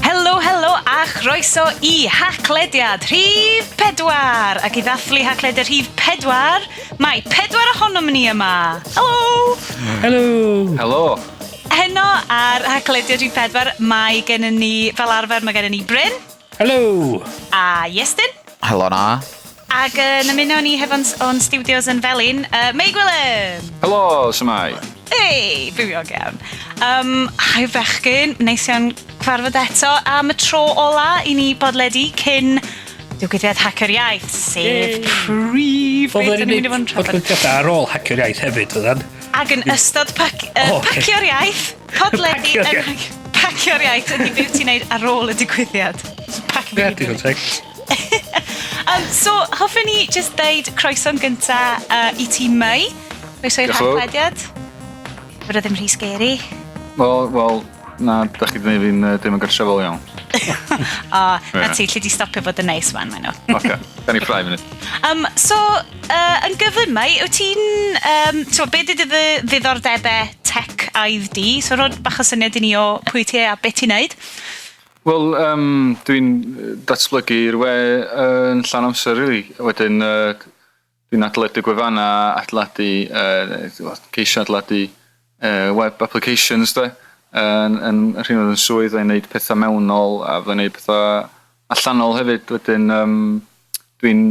Helo a chroeso I haclediad rhif 4 ac I ddathlu haclediad rhif 4 mae 4 ohonom ni yma. Helo. Heno ar haclediad rhif 4 mae gennym ni fel arfer mae gennym ni Bryn. Helo. A Iestyn. Helo na. Ac yn ymuno ni hefo'n studios yn Felin, mae Gwilym. Helo, symai. Ei, bywiog iawn. Hai fechgyn, neis iawn cyfarfod eto am y tro ola I ni bodledu cyn diwgyddiad Hacker Iaith, sef prif beth yn mynd I fod yn trafod. Podlediad ar ôl Hacker Iaith hefyd, ydyn? Ac yn ystod Pacio'r Iaith, podledu yn Pacio'r Iaith ydy beth ti'n neud ar ôl y digwyddiad. So, hoffwn ni just deud croeso'n gynta I ti Mei. Croeso i'r haclediad. Fod o ddim rhy scary. Wel, na, da chi ddim yn gartrefol iawn. Na ti, lle di stopio fod yn neis fan, mae nhw. Oce, da ni ffrai munud. So, yn gyflym Mei, wyt ti'n... beth ydy ddiddordebau tech aidd di? So, rhod bach o syniad I ni o pwy ti a beth ti'n neud? Wel, dwi'n datblygu i'r we yn llawn amser, really. Wedyn, dwi'n adeiladu gwefannau, adeiladu, ceisio adeiladu web applications, da. Yn rhywun oedd yn swydd, dwi'n gwneud pethau mewnol, a dwi'n gwneud pethau allanol hefyd. Wedyn, dwi'n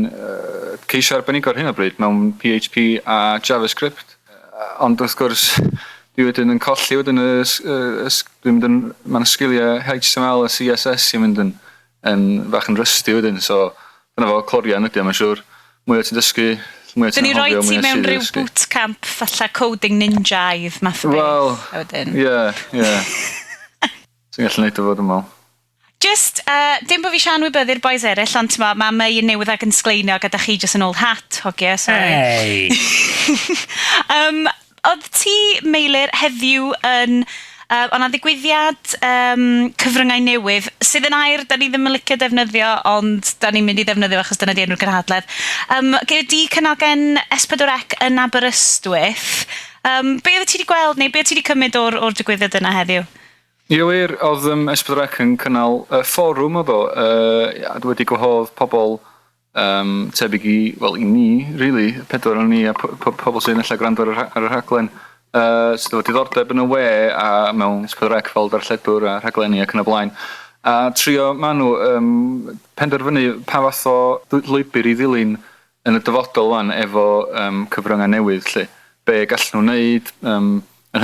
ceisio arbennig ar hyn o bryd mewn PHP a JavaScript. Ond wrth gwrs, dwi wedyn yn colli wedyn dwi'n mynd yn ma'n sgiliau HTML a CSS i'n mynd yn bach yn rusty wedyn, so dyna fo clorian ydy, mae'n siŵr mwy o ti'n dysgu, mwy o ti'n hofio, mwy o ti mewn rhyw bootcamp fatha coding ninjaidd math o beth. Ie. Sy'n gallu neud o fod yn mal. Just, dim bod fi sian wybyddu'r boes eraill, ond mae Mei yn newydd ag yn sgleiniog a da chi just yn old hat, hogia, sorry. Hey! Oedd ti, Meilir, heddiw yn... O'na ddigwyddiad cyfryngau newydd, sydd yn air, da ni ddim yn licio defnyddio, ond da ni'n mynd I ddefnyddio achos dyna di enw'r gynhadledd. Gyda di cynnogen S4C yn Aberystwyth. Be oedd ti wedi gweld, neu be oedd ti wedi cymryd o'r digwyddiad yna heddiw? Ie wir, oedd S4C yn cynnal fforwm o bo. Dwi wedi gwahodd pobl tebyg I ni, really, 4 o'n ni a pobl sy'n allan gwrando ar y rhaglen. Sydd efo diddordeb yn y we a mewn S4C fel darlledwr a rhaglenni ac yn y blaen. A trio ma' nhw penderfynu pa fath o lwybr I ddilyn yn y dyfodol wan efo cyfryngau newydd, lle. Be gall nhw wneud yn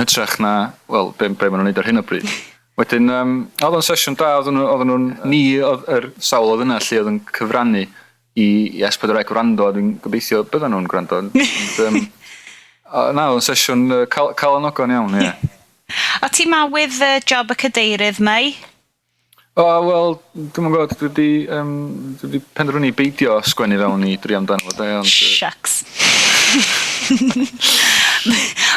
hytrach na, wel, be ma' nhw'n wneud ar hyn o bryd. Wedyn, oedd o'n sesiwn da, oedd nhw'n ni, yr sawl oedd yna lle oedd yn cyfrannu I S4C wrando, a dwi'n gobeithio byddan nhw'n gwrando. Na, oedd yn sesiwn calanogon iawn, ie. O ti mawydd job y cadeirydd, Mei? Wel, dwi'n gwybod, dwi wedi penderfynu beidio sgwennu fewn I dri amdano fo, da. Shucks.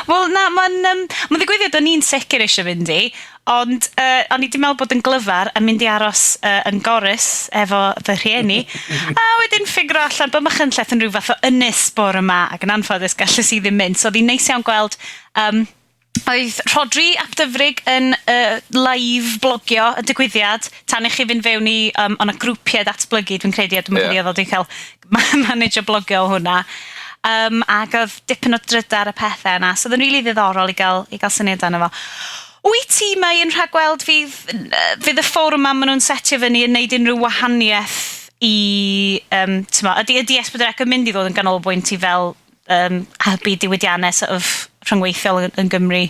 Wel, na, mae'n ddigwyddiad o'n i'n sicr eisiau fynd I, ond o'n I wedi meddwl bod yn glyfar a mynd I aros yn Gorys efo fy rhieni, a wedyn ffigro allan bod Machynlleth yn rhyw fath o ynys bore yma, ac yn anffodus gallus I ddim mynd, so oedd hi'n neis iawn gweld oedd Rodri ap Dyfrig yn live blogio y digwyddiad, tan I chi fynd fewn I o'n y grwpiau datblygu, dwi'n credu, a dwi'n meddwl oedd hi'n cael manager blogio o hwnna. Ac oedd dipyn o drydar y pethau yna, so oedd yn rili ddiddorol I gael syniad yna fo. Wyt ti Mei yn rhagweld fydd y fforwm ma nhw'n setio fyny yn neud unrhyw wahaniaeth I, ydy S4C yn mynd I ddod yn ganolbwynt I fel helpu diwydiannau sort of rhyngweithiol yn Gymru?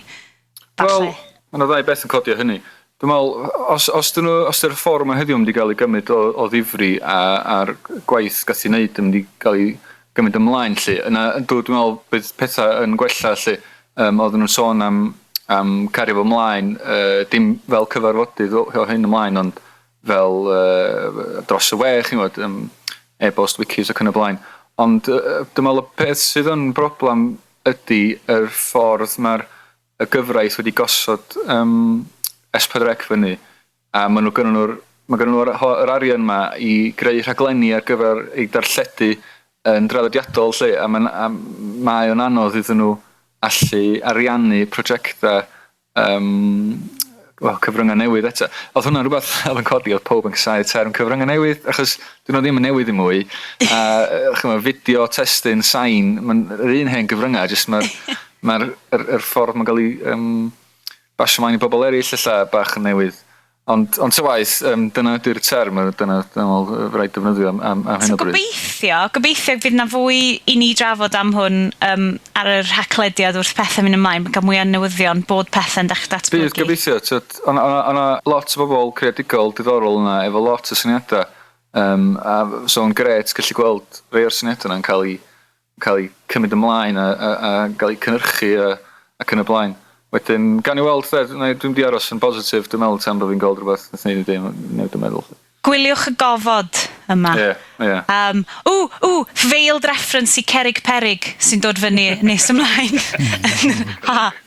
Wel, mae'n ddau beth yn codio hynny. Dwi'n meddwl, os ydy'r fforwm heddiw yn mynd I gael ei gymryd o ddifri a'r gwaith gath I wneud yn mynd I gael ei gymryd ymlaen, lle. Dwi'n meddwl bydd pethau yn gwella, lle. Oedd nhw'n sôn am cario fo ymlaen, dim fel cyfarfodydd o hyn ymlaen, ond fel dros y we, chi'n gwybod, e-bost, wikis ac yn y blaen. Ond dwi'n meddwl y peth sydd yn broblem ydy yr ffordd mae'r gyfraith wedi gosod S4C fyny, a mae nhw'r arian yma I greu rhaglenni ar gyfer ei darlledu yn draddodiadol, lle, a mae o'n anodd iddyn nhw allu ariannu prosiectau cyfryngau newydd eto. Oedd hwnna'n rhywbeth oedd yn codi oedd pob yn casau term cyfryngau newydd, achos dyn nhw ddim yn newydd i mwy. Fideo, testyn, sain, mae'n yr un hen gyfryngau, jyst mae'r ffordd mae'n cael ei basio maen i bobl eraill lla bach yn newydd. Ond ta waith, dyna ydy'r term, dyna rhaid defnyddio am hyn o bryd. Gobeithio fydd na fwy i ni drafod am hwn ar yr haclediad wrth pethau mynd ymlaen, mae gan mwy o newyddion bod pethau'n dechrau datblygu. Bydd, gobeithio. O'na lot o bobl creadigol diddorol yna efo lot o syniadau. So'n gret gallu gweld rhai o'r syniadau yna'n cael ei cymryd ymlaen a cael ei cynhyrchu ac yn y blaen. Wedyn, gan i weld, dwi'n di aros yn positif, dwi'n meddwl tan bod fi'n gweld rhywbeth nath neud i newid y meddwl. Gwiliwch y gofod yma. Ie. Veiled reference i Cerig Perig sy'n dod fyny nes ymlaen.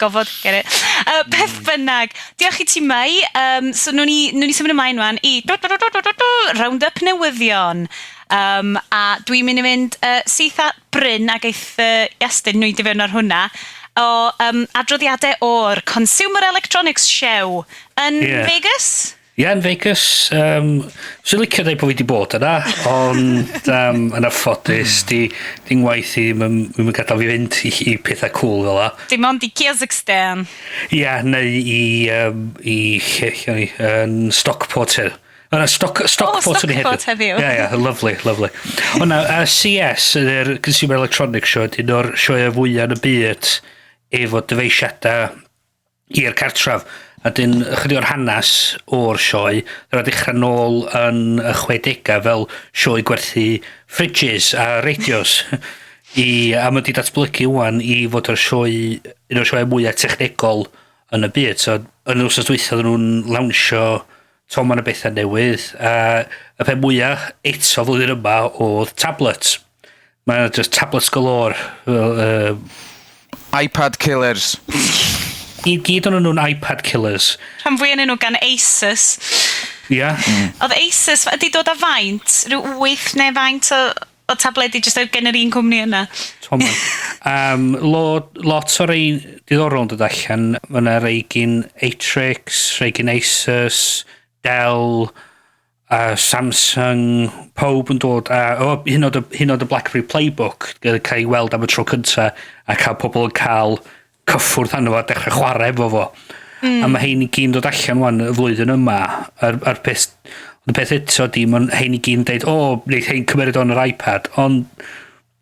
Gofod, get it. Beth bynnag. Diolch i ti Mai. So, nhw'n ni symud ymlaen wan i round-up newyddion. A dwi'n mynd i fynd syth at Bryn ac eith Iestyn nhw i fewn ar hwnna. O adroddiadau o'r Consumer Electronics Show yn Vegas? Yn Vegas. Sy'n licio dweud bod fi wedi bod yna, ond yn affodus, di'n waith i ddim yn gadael fi fynd i pethau cool fel la. Dim ond i Kazakhstan. Neu i Stockport heddiw. Stockport heddiw. Lovely. O'na, CS, yr Consumer Electronics Show, dyn o'r sioe fwyaf yn y byd efo dyfeisiadau i'r cartraf. A dyn chydig o'r hanes o'r sioe, dyna dechrau nôl yn y 60au fel sioe gwerthu fridges a radios. A mae wedi datblygu wan i fod o'r sioe, un o'r sioe mwyaf technegol yn y byd. So, yn yr wrthnos dwytha nhw'n lawnsio toman y bethau newydd. A y pe mwyaf eto flwyddyn yma oedd tablets. Mae'n just tablets galore. iPad killers. I gyd o'n nhw'n iPad killers. Rhan fwy yn nhw gan Asus. Ia. Oedd Asus, ydi dod â faint? Rhyw 8 neu faint o tabledi jyst gen yr un cwmni yna? Lot o rei diddorol yn dod allan. Mae'na rei gyn Atrix, rei gyn Asus, Dell, Samsung, pob yn dod. Hyn oed y BlackBerry Playbook gyda cael ei weld am y tro cyntaf a cael pobl yn cael cyffwrdd hanno fo a dechrau chwarae efo fo. A mae hein i gyn dod allan wan y flwyddyn yma. A'r peth eto di, mae'n hein i gyn deud, wneud hein cymryd o'n yr iPad, ond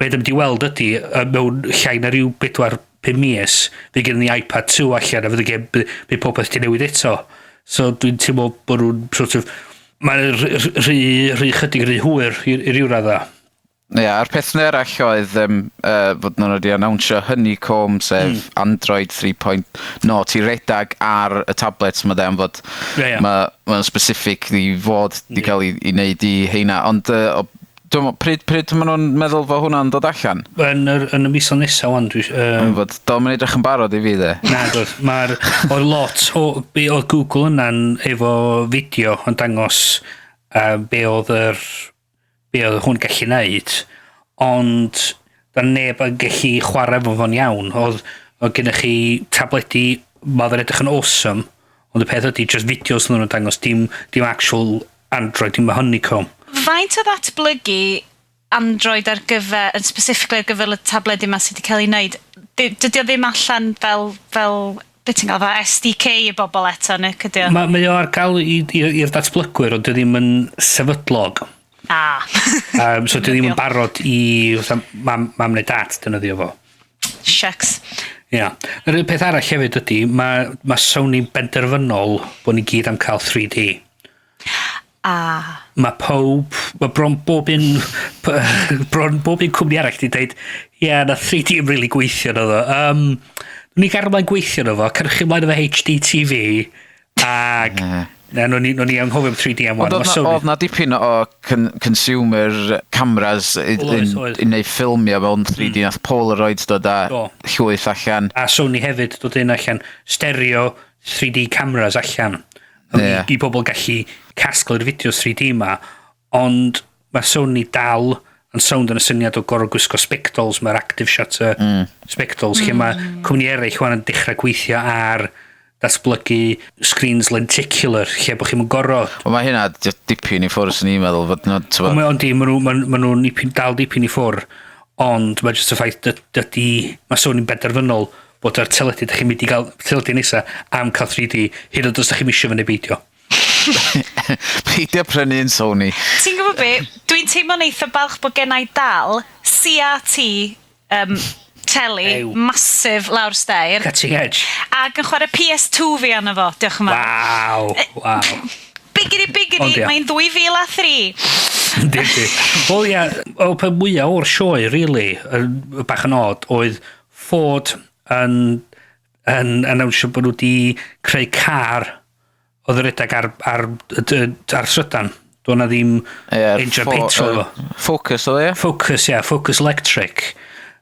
beth ym di weld ydy, mewn llai na rhyw 4-5 mis, fe gen ni iPad 2 allan, a fydde gen bydd popeth di newid eto. So dwi'n teimlo bod nhw'n sort of, mae'n rhy chydig rhy hwyr i ryw radda. A'r peth nerall oedd fod nhw'n wedi annawnsio Honeycomb, sef Android 3.0, ti redag ar y tablets yma am fod mae'n specific i fod di cael ei wneud i heina. Ond pryd maen nhw'n meddwl fod hwnna'n dod allan? Yn y misoedd nesaf wan. Fod do'n edrych yn barod i fi de? Na, o'r lot o Google yna'n efo fideo yn dangos be oedd hwn gallu neud, ond da neb yn gallu chwarae efo fo'n iawn. Oedd gennych chi tabledi ma'n edrych yn awesome, ond y peth ydy just fideos nhw'n dangos, dim actual Android, dim Honeycomb. Faint o ddatblygu Android ar gyfer, yn specifically ar gyfer y tabledi yma sydd wedi cael ei wneud, dydy o ddim allan fel beth ti'n gael, fel SDK i bobl eto, neu cydio? Mae o ar gael i'r datblygwyr, ond dydy ddim yn sefydlog. So dwi ddim yn barod i mam neu dat dynyddio fo. Shucks. Ia. Yr peth arall hefyd ydy, mae Sony benderfynol bod ni gyd am cael 3D. Mae bron bob un cwmni arall di dweud, na 3D yn rili gweithio na ddo. Ni garmlaen gweithio na fo, cyrchu ymlaen efo HDTV, ag nhw'n ni anghofio am 3D am wan. Oedd na dipyn o consumer cameras i wneud ffilmio mewn 3D, nath Polaroids dod a llwyth allan. A Sony hefyd dod un allan stereo 3D cameras allan. I bobl gallu casglu'r fideos 3D ma, ond mae Sony dal yn sound yn y syniad o gorau gwisgo spectols, mae'r active shutter spectols, lle mae cwmni eraill wan yn dechrau gweithio ar datblygu screens lenticular, lle bod chi'n gorfod. Wel, mae hynna dipyn i ffwrdd sy'n i'n meddwl. Mae nhw'n dal dipyn i ffwrdd, ond mae jyst y ffaith mae sôn i'n benderfynol bod ar teledu, da chi'n mynd i gael teledu nesa am cael 3D, hyd yn oed os da chi'n misio fyny beidio. Peidio prynu yn Sony. Ti'n gwybod be? Dwi'n teimlo'n eitha balch bod gennau dal CRT teli masif lawr stair. Cutting edge. Ac yn chwarae PS2 fi arno fo, diolch yn fawr. Waw. Bigidi, mae'n 2003. Yndi. Wel ia, o pe mwyaf o'r sioe, really, bach yn odd, oedd Ford yn anawnsio bod nhw wedi creu car oedd yr edag ar Srydan. Do'n na ddim engine petrol. Focus o e? Focus, ia, Focus Electric.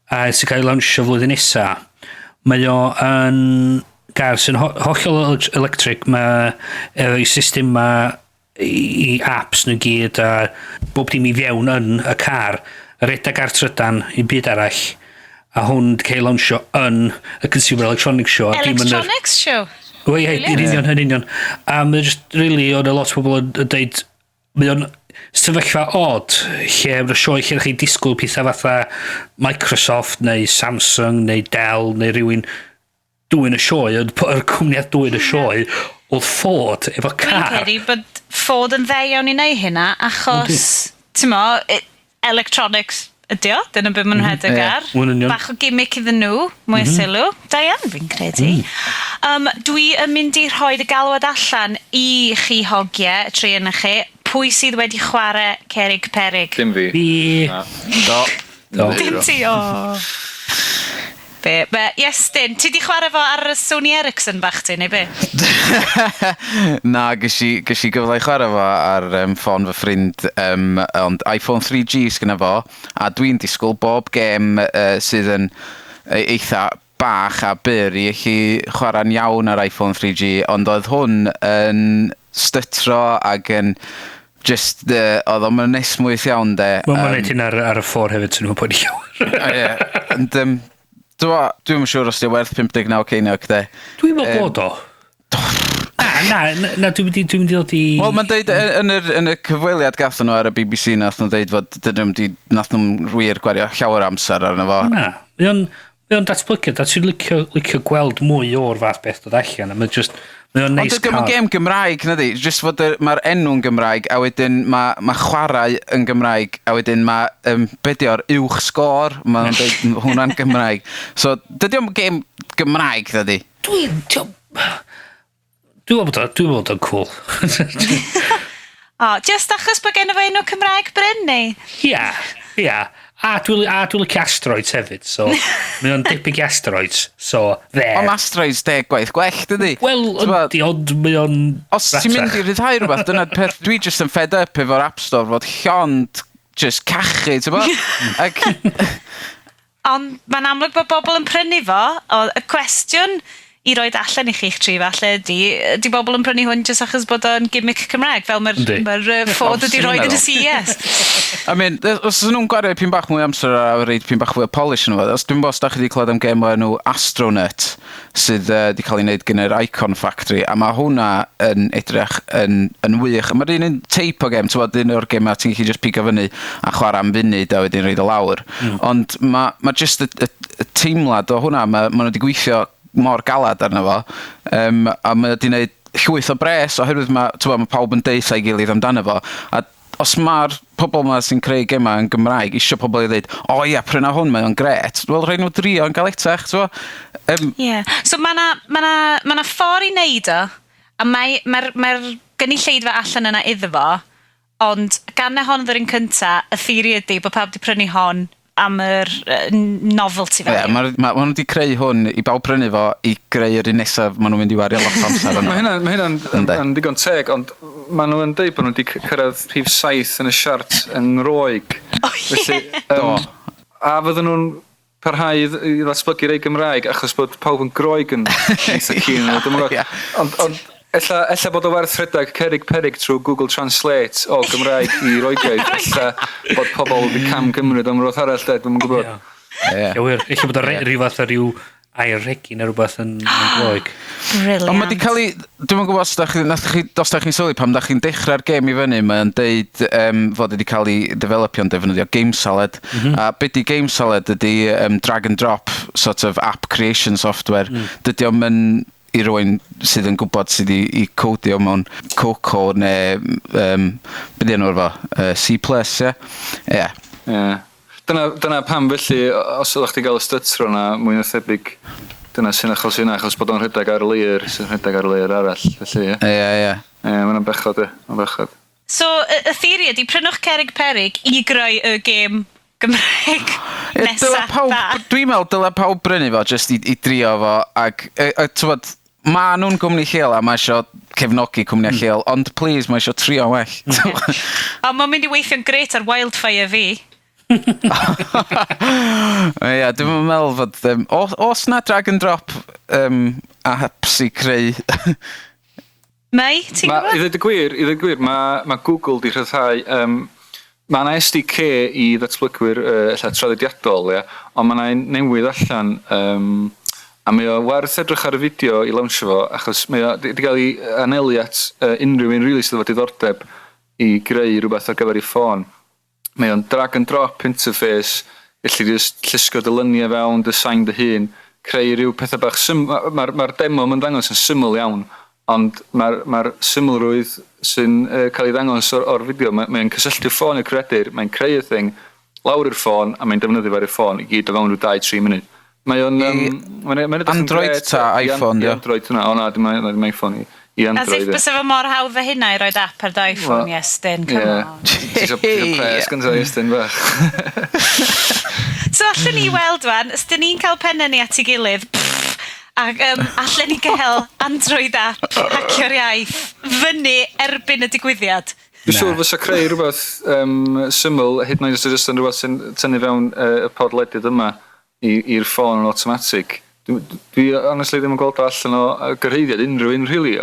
A sy'n cael ei lawnsio flwyddyn nesa. Mae o yn gar sy'n hollol electric. Mae ei system i apps nhw gyd a bob dim i fewn yn y car. Yr edag ar Trydan i byd arall. A hwn wedi cael ei lawnsio yn y Consumer Electronics Show. Electronics Show? Wel, ie, yn union. A mae just, really, o'n a lot o bobl yn dweud, mae o'n sefyllfa odd, lle yn y sioe lle chi disgwyl pethau fatha Microsoft, neu Samsung, neu Dell, neu rhywun dwy'n y sioe, yr cwmniad dwy'n y sioe, oedd Ford efo car. Dwi'n credu bod Ford yn dde iawn i neud hynna, achos, ti'n mo, electronics ydi o, dyna beth maen nhw'n hedeg ar. Bach o gimmick iddyn nhw, mwy o sylw. Da iawn, fi'n credu. Dwi yn mynd i rhoi y galwad allan i chi hogiau, tri yn chi, pwy sydd wedi chwarae Cerig Perig? Dim fi. Do. Dim ti, o. Be, Iestyn, ti di chwarae fo ar y Sony Ericsson bach ti, neu be? Na, ges i gyfle i chwarae fo ar ffôn fy ffrind, ond iPhone 3G sgynna fo, a dwi'n disgwyl bob gêm sydd yn eitha bach a byr i chi chwarae'n iawn ar iPhone 3G, ond oedd hwn yn stytro ac yn just, oedd o'n nesmwyth iawn de. Mae'n neud hyn ar y ffôr hefyd, sy'n nhw'n bod i iawn. Dwi'n siŵr os di'n werth 59 ceiniog de. Dwi'n meddwl bod o. Na, dwi'n mynd i ddod i... Wel, mae'n dweud yn y cyfweliad gatho nhw ar y BBC, nath nhw'n dweud fod nath nhw'n wir gwario llawer amser arno fo. Na, mae o'n datblygiad, a ti'n licio gweld mwy o'r fath beth dod allan, a mae'n just... Ond ydym yn gêm Gymraeg, na di, just fod mae'r enw'n Gymraeg, a wedyn mae chwarae yn Gymraeg, a wedyn mae bedio'r uwch sgôr, mae'n dweud hwnna'n Gymraeg. So, dydy o'n gêm Gymraeg, na di? Dwi'n bod o'n cool. Just achos bod gen i fo enw Cymraeg Bryn, neu? Ia. A dwi'n licio asteroids hefyd, so mae o'n debyg i asteroids, so there. Ond asteroids 10 gwaith gwell, dydy? Wel, ond mae o'n... Os ti'n mynd i ryddhau rhywbeth, dyna'r peth, dwi just yn fed up efo'r App Store, fod llond just cachu, ti'n bo? Ond mae'n amlwg bod bobl yn prynu fo, o y cwestiwn i roed allan i chi'ch tri falle ydi bobl yn prynu hwn jyst achos bod o'n gimmick Cymraeg, fel mae'r Ford wedi roed yn y CES. I mean, os nhw'n gwario pyn bach mwy amser a reid pyn bach fwy o polish yn fod, os dwi'n bod da chi wedi clywed am gêm o enw Astronaut, sydd wedi cael ei wneud gen yr Icon Factory, a mae hwnna yn edrych yn wych. Mae'r un teip o gêm, ti'n bod, un o'r gêm a ti'n gallu just pigo fyny a chwarae am funud a wedyn reid o lawr. Ond mae just y teimlad o hwnna, mae nhw wedi gweithio mor galad arno fo, a mae wedi gwneud llwyth o bres, oherwydd mae pawb yn deud ei gilydd amdano fo, a os mae'r pobl yma sy'n creu gemau yn Gymraeg eisiau pobl i ddweud, pryna hwn, mae o'n gret, wel, rhaid nhw drio yn gael etach, So mae ffordd i wneud o, a mae'r gynulleidfa allan yna iddo fo, ond gan hon ddyr un cynta, y theori ydy bod pawb wedi prynu hon am yr novelty fel. Mae nhw wedi creu hwn i bawb prynu fo i greu yr un nesaf maen nhw'n mynd i wario lot o amser. Mae hynna'n digon teg, ond maen nhw'n dweud bod nhw wedi cyrraedd rhif 7 yn y siart yn Roeg. A fydden nhw'n parhau i ddatblygu rei Gymraeg achos bod pawb yn Groeg yn eitha cyn. Ond ella bod o werth rhedeg Cerig Perig trwy Google Translate o Gymraeg i Roegaidd. Ella bod pobl wedi cam gymryd am roedd arall, dwi'n gwybod. Wir, eich bod o rhyw fath o ryw air regi neu rhywbeth yn gloig. Brilliant. Ond mae di cael ei... Dwi'n gwybod os da chi'n sylwi pam da chi'n dechrau'r gêm i fyny, mae'n deud fod wedi cael ei developio'n defnyddio Game Salad. A beth di Game Salad ydy drag and drop sort of app creation software. Dydy o'n mynd i rywun sydd yn gwybod sydd i codio mewn Coco neu beth enw'r fo? C+, ie? Ie. Dyna pam felly, os ydych chi gael y stytro na mwy na thebyg, dyna sy'n achos hynna, achos bod o'n rhedeg ar leir, sy'n rhedeg ar leir arall, felly, ie. Ie. Mae'n bechod, mae'n bechod. So, y theori ydi, prynwch cerig perig i greu y gêm Gymraeg nesaf da. Dwi'n meddwl, dyle pawb brynu fo, jyst i drio fo, ac, tywod, ma nhw'n gwmni lleol a mae eisiau cefnogi cwmni lleol, ond please, mae eisiau trio well. O, mae'n mynd i weithio'n gret ar Wildfire fi. Ie, dwi'n meddwl fod... Os na drag and drop apps i creu... Mai, ti'n gwybod? I ddweud y gwir, mae Google di rhyddhau... Mae yna SDK i ddatblygwyr traddodiadol, ond mae yna newydd allan... A mae o werth edrych ar y fideo i lawnsio fo, achos mae o wedi cael ei anelu at unrhyw un rili sydd efo diddordeb i greu rhywbeth ar gyfer ei ffôn. Mae o'n drag and drop interface, gallu just llusgo dy lyniau fewn, design dy hun, creu rhyw pethau bach Mae'r demo yn dangos yn syml iawn, ond mae'r symlrwydd sy'n cael ei ddangos o'r fideo, mae'n cysylltu ffôn i'r credir, mae'n creu y thing, lawr i'r ffôn, a mae'n defnyddio fer y ffôn i gyd o fewn rhyw 2-3 munud. Mae o'n... Android ta iPhone, ie? Android hwnna, o na, dim iPhone i Android. As if bys efo mor hawdd a hynna i roed app ar dy iPhone, yes, Dyn, come on. Ti'n pres gyda Estyn bach. So allan ni weld wan, os dyn ni'n cael pennau ni at ei gilydd, ac allan ni gael Android app, hacio'r iaith, fyny erbyn y digwyddiad. Dwi'n siŵr fysa creu rhywbeth syml, hyd yn oed os ydych yn rhywbeth sy'n tynnu fewn y podlediad yma i'r ffôn yn automatic. Dwi honestly ddim yn gweld allan o gyrheiddiad unrhyw un, really.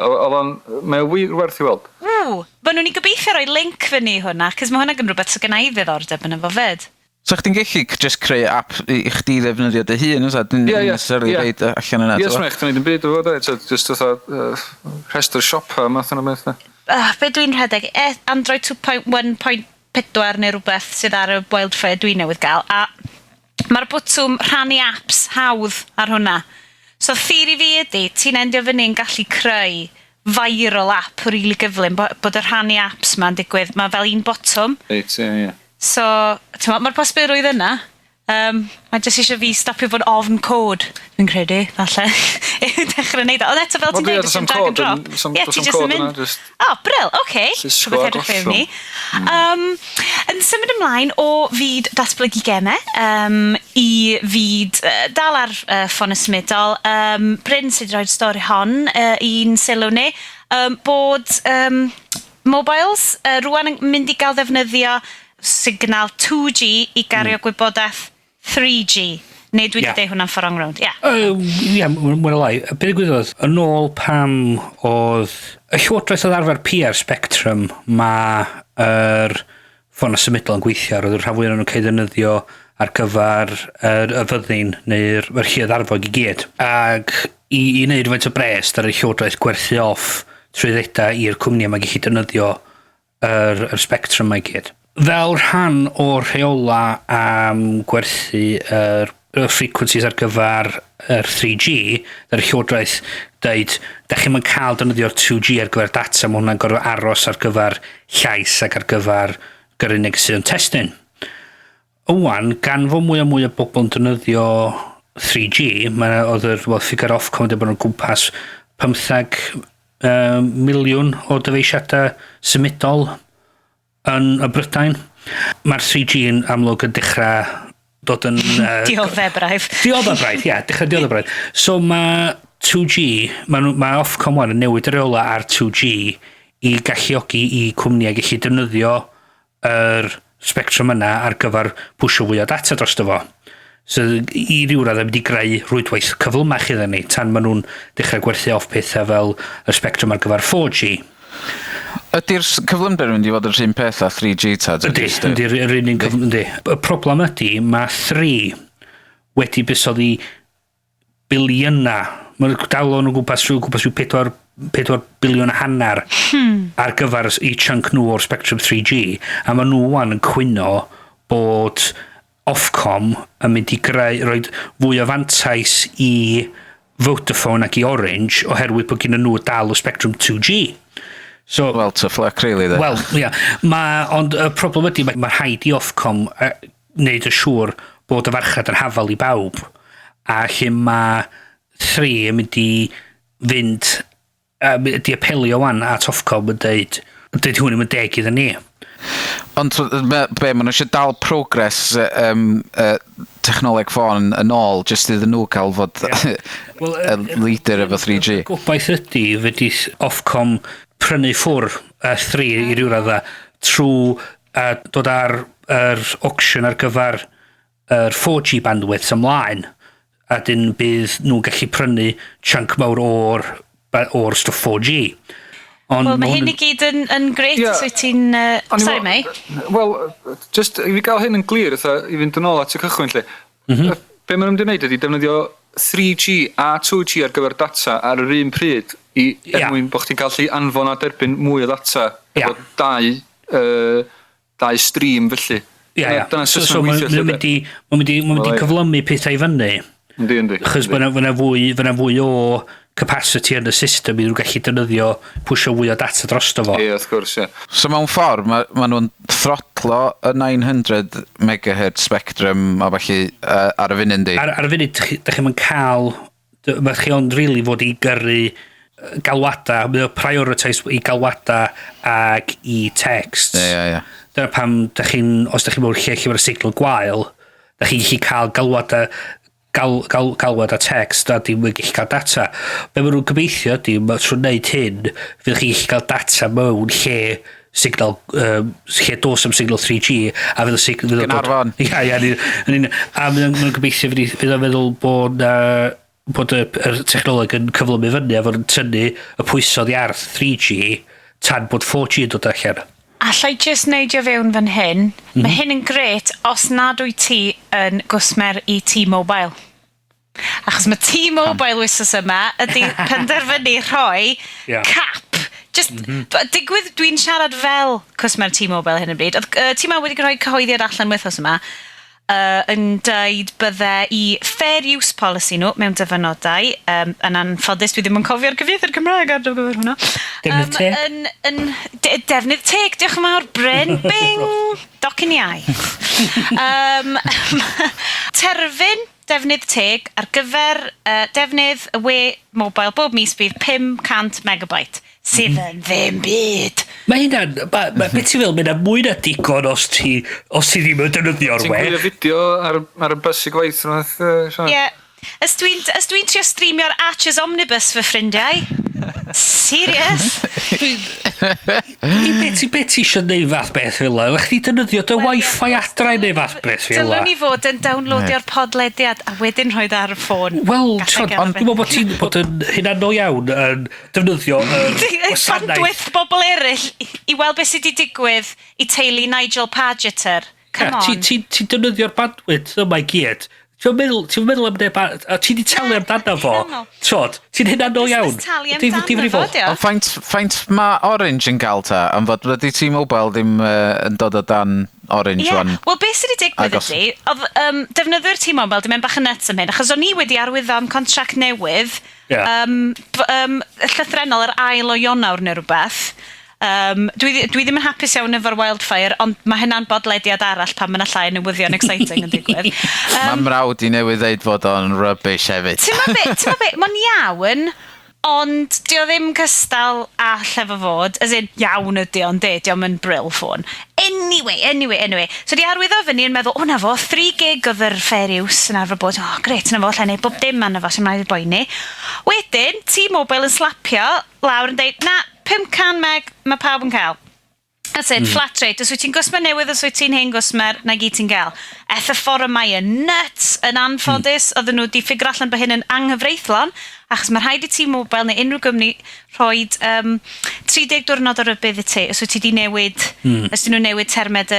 Mae o wir werth i weld. Ba nhw'n i gobeithio roi link fyny hwnna, cys mae hwnna yn rhywbeth sy'n gynnau ddiddordeb yn efo fed. So chdi'n gallu just creu app i chdi ddefnyddio dy hun, oes? Dwi'n necessarily reid allan yna. Ie, smech, dwi'n ddim byd o fod, just rhestr siopa, math yna beth. Be dwi'n rhedeg? Android 2.1.4 neu rhywbeth sydd ar y Wildfire dwi'n newydd gael, a mae'r bwtwm rhannu apps hawdd ar hwnna. So, theori fi ydy, ti'n endio fyny yn gallu creu viral app rili gyflym, bod y rhannu apps ma'n digwydd. Mae fel un botwm. Reit, ie. So, mae'r posibylrwydd yna. Mae jyst eisiau fi stopio fod ofn cod, fi'n credu, falle. Dechrau wneud o. Ond eto fel ti'n dweud, ysyn drag and drop. Ie, ti jyst yn mynd. O, bryl, oce. Rhywbeth edrych fe ni. Yn symud ymlaen o fyd datblygu gemau i fyd dal ar ffôn ysmudol. Bryn sydd wedi rhoi'r stori hon, un sylw ni, bod mobiles rwan yn mynd i gael ddefnyddio signal 2G i gario gwybodaeth 3G. Neu dwi wedi deud hwnna'n ffordd round, ia. Ia, mwyn o lai. Be ddigwyddodd, yn ôl pam oedd y llywodraeth oedd arfer PR Spectrum, mae'r ffôn symudol yn gweithio, roedd yr rhan fwyaf nhw'n cael ddefnyddio ar gyfer y fyddin neu'r ferchydd arfog i gyd. Ac i wneud faint o bres, ar y llywodraeth gwerthu off trwyddedau i'r cwmni yma gallu defnyddio yr Spectrum mae gyd. Fel rhan o'r rheola am gwerthu yr frequencies ar gyfer yr 3G, yr llywodraeth dweud, da chi'n mynd cael defnyddio'r 2G ar gyfer data, mae hwnna'n gorfod aros ar gyfer llais ac ar gyfer gyrrunig sydd yn testyn. Wan, gan fo mwy o bobl yn defnyddio 3G, oedd yr ffigur Ofcom wedi bod yn gwmpas 15 miliwn o dyfeisiadau symudol yn y Brydain. Mae'r 3G yn amlwg yn dechrau dod yn... Dioddau braidd. Dioddau braidd, ia, dechrau dioddau braidd. So mae 2G, mae Ofcom wan yn newid yr reola ar 2G i galluogi i cwmniau gallu defnyddio yr spectrum yna ar gyfer pwysio fwy o data dros fo. So i ryw radd yn mynd i greu rwydwaith cyflymach iddyn ni, tan maen nhw'n dechrau gwerthu off pethau fel y spectrum ar gyfer 4G. Ydy'r cyflymder yn mynd i fod yr un peth a 3G ta? Ydy'r un cyflymder. Y problem ydy, mae 3 wedi busodd i biliynau. Mae'n dal o'n gwmpas rhyw 4 biliwn a hanner ar gyfer i chunk nhw o'r Spectrum 3G, a maen nhw wan yn cwyno bod Ofcom yn mynd i roi fwy o fantais i Vodafone ac i Orange oherwydd bod gen nhw dal o Spectrum 2G. So, Well, to fluck, really, then. Wel, ia. Ond y problem ydy, mae rhaid i Ofcom wneud y siŵr bod y farchad yn hafal i bawb. A lle mae 3 yn mynd i fynd, di apelio wan at Ofcom yn dweud hwn yn deg iddyn ni. Ond be, maen nhw eisiau dal progress technoleg ffôn yn ôl, jyst iddyn nhw cael fod leader efo 3G. Gobaith ydy, fyddi Ofcom prynu ffwr 3 i ryw radda trwy dod ar auction ar gyfer 4G bandwidth ymlaen, a dyn bydd nhw'n gallu prynu chunk mawr o'r stuff 4G. Wel, mae hyn i gyd yn greit os wyt ti'n... Sorry, mei? Wel, just i fi gael hyn yn glir, i fynd yn ôl at y cychwyn, lle. Be maen nhw'n wneud ydy defnyddio 3G a 2G ar gyfer data ar yr un pryd mwyn bod chdi'n gallu anfon a derbyn mwy o data efo dau stream felly. Dyna sy'n mynd i cyflymu pethau i fyny. Yndi. Chos fyna fwy o capacity yn y system i nhw'n gallu defnyddio pwysio fwy o data drosto fo. Ie, wrth gwrs, ie. So mewn ffordd, maen nhw'n throtlo y 900 MHz spectrum a falle ar y funud di. Ar y funud, da chi'n cael... Mae chi ond rili fod i gyrru galwada, mae o prioritise i galwada ag i text. Ie. Dyna pam, os da chi'n mewn lle mae'r signal gwael, da chi'n gallu cael galwad a text a dim yn gallu cael data. Be maen nhw'n gobeithio ydy, trwy'n neud hyn, fydd chi'n gallu cael data mewn lle signal, lle dos am signal 3G, a fydd y signal... Gynarfon. A maen gobeithio fydd o'n meddwl bod y technoleg yn cyflymu fyny a fod yn tynnu y pwysodd i arth 3G tan bod 4G yn dod allan. Allai just neidio fewn fan hyn. Mae hyn yn gret os nad wyt ti yn gwsmer i T-Mobile. Achos mae T-Mobile wythnos yma ydy penderfynu rhoi cap. Digwydd dwi'n siarad fel cwsmer T-Mobile hyn yn bryd. T-Mobile wedi rhoi cyhoeddiad allan wythnos yma yn dweud bydde i fair use policy nhw mewn dyfynodau yn anffodus, dwi ddim yn cofio'r cyfieithu'r Cymraeg ar gyfer hwnna. Defnydd teg? Defnydd teg, diolch yn fawr, Bryn, bing, docyn iau. Terfyn defnydd teg ar gyfer defnydd y we mobile bob mis bydd 500 megabyte. Sydd yn ddim byd. Mae hynna'n... Beth ti'n fel, mae'n mwy na digon os ti ddim yn defnyddio'r we. Ti'n gwylio fideo ar y bus i gwaith? Ie. Ys dwi'n trio streamio'r Archers Omnibus fy ffrindiau. Serious? Bet ti eisiau neud fath beth fel yna? Lech chi defnyddio dy Wi-Fi adra i neud fath beth fel yna? Dylwn ni fod yn downloadio'r podlediad a wedyn rhoi ar y ffôn. Wel, ond dwi'n meddwl bod ti'n bod yn hynano iawn yn defnyddio gwasanaeth. Bandwidth bobl eraill i weld beth sydd wedi digwydd i teulu Nigel Pargeter. Come on. Ti'n defnyddio'r bandwidth yma i gyd. Ti'n meddwl am neb... Ti di talu amdano fo. Trod, ti'n hynano iawn. Faint mae Orange yn gael ta? Am fod wedi T-Mobile ddim yn dod o dan Orange one. Wel, beth sydd wedi digwydd ydy, oedd defnyddwyr T-Mobile dim yn bach yn nuts am hyn, achos o'n i wedi arwyddo am contract newydd, llythrenol yr ail o Ionawr neu rhywbeth. Dwi ddim yn hapus iawn efo'r wildfire, ond mae hynna'n bodlediad arall pan mae'n llai newyddion exciting yn digwydd. Mae mrawd i newydd ddeud fod o'n rubbish hefyd. Ti'n ma be, mae'n iawn, ond di o ddim cystal all efo fod, as in, iawn ydi o'n di o'n yn brill ffôn. Anyway. So di arwyddo fyny yn meddwl, na fo, 3 gig oedd yr fair use yn arfer bod, gret, na fo, lle neu bob dim anna fo sy'n mlaen i'r boeni. Wedyn, T-Mobile yn slapio lawr yn deud, 500 meg mae pawb yn cael. That's it, flat rate. Os wyt ti'n gwsmer newydd, os wyt ti'n hen gwsmer, na gyd ti'n gael. Y ffordd mae yn nuts, yn anffodus, oedden nhw di ffigur allan bod hyn yn anghyfreithlon, achos mae rhaid i T-Mobile neu unrhyw gymni rhoi 30 diwrnod o rybydd i ti, os wyt ti di newid, os dyn nhw newid termed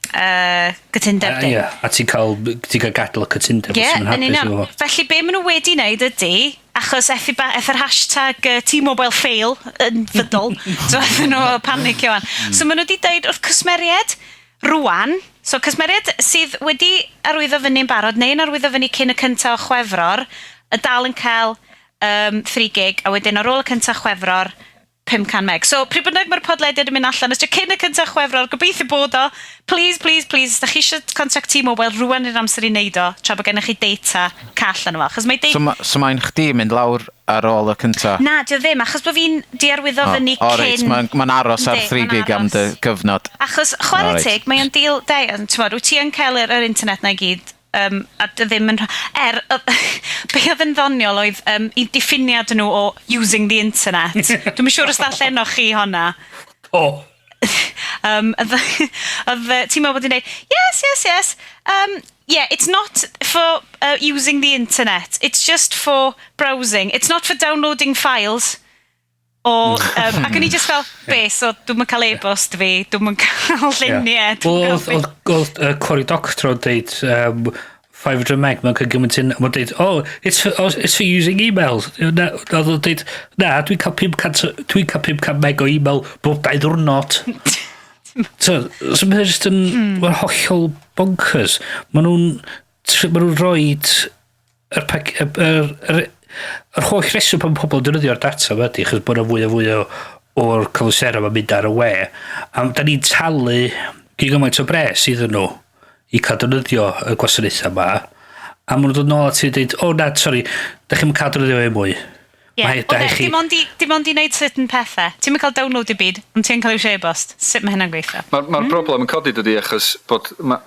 gytundeb dim. A ti'n cael gadael y cytundeb os yw'n hapus efo. Felly be maen nhw wedi wneud ydy, achos effer hashtag T-Mobile fail yn fydol, so effer nhw panic iawn. So maen nhw wedi dweud wrth cwsmeriad rwan, so cwsmeriad sydd wedi arwyddo fyny'n barod, neu'n arwyddo fyny cyn y cyntaf o Chwefror, y dal yn cael 3 gig, a wedyn ar ôl y cyntaf Chwefror, 500 meg. So, pryd bynnag mae'r podlediad yn mynd allan, ysdio cyn y cyntaf Chwefror, gobeithio bod o, please, da chi eisiau contact T-Mobile rwan i'r amser i wneud o, tra bod gennych chi data call yn efo. So mae'n chdi mynd lawr ar ôl y cyntaf? Na, dio ddim, achos bod fi'n diarwyddo fyny cyn... Mae'n aros ar 3 gig am dy gyfnod. Achos, chwarae teg, mae'n deal, wyt ti yn cael yr internet na i gyd, a ddim yn... be oedd yn ddoniol oedd i diffiniad nhw o using the internet. Dwi'n siŵr os darllenwch chi honna. Oedd ti'n meddwl bod i'n dweud, yes. Yeah, it's not for using the internet. It's just for browsing. It's not for downloading files. Ac yn i just fel, so dwi'n cael e-bost fi, dwi'n cael lluniau. Oedd Cory Doctro dweud 500 meg, mae'n cael gymaint yn, mae'n dweud, it's for using emails. Oedd o'n dweud, dwi'n cael 500 meg o email bob 2 diwrnod. So mae'n just yn hollol bonkers. Mae'n nhw'n rhoid yr holl reswm pan pobl yn defnyddio'r data yma ydy, achos bod yna fwy o'r cyflwysera ma'n mynd ar y we. A da ni'n talu gymaint o bres iddyn nhw i cael defnyddio y gwasanaethau yma. A maen nhw'n dod nôl at i dweud, da chi'n cael defnyddio ei mwy. Dim ond i wneud certain pethau. Ti'n mynd cael download i byd, ond ti'n cael i'w e-bost. Sut mae hynna'n gweithio? Mae'r broblem yn codi dydy, achos bod maen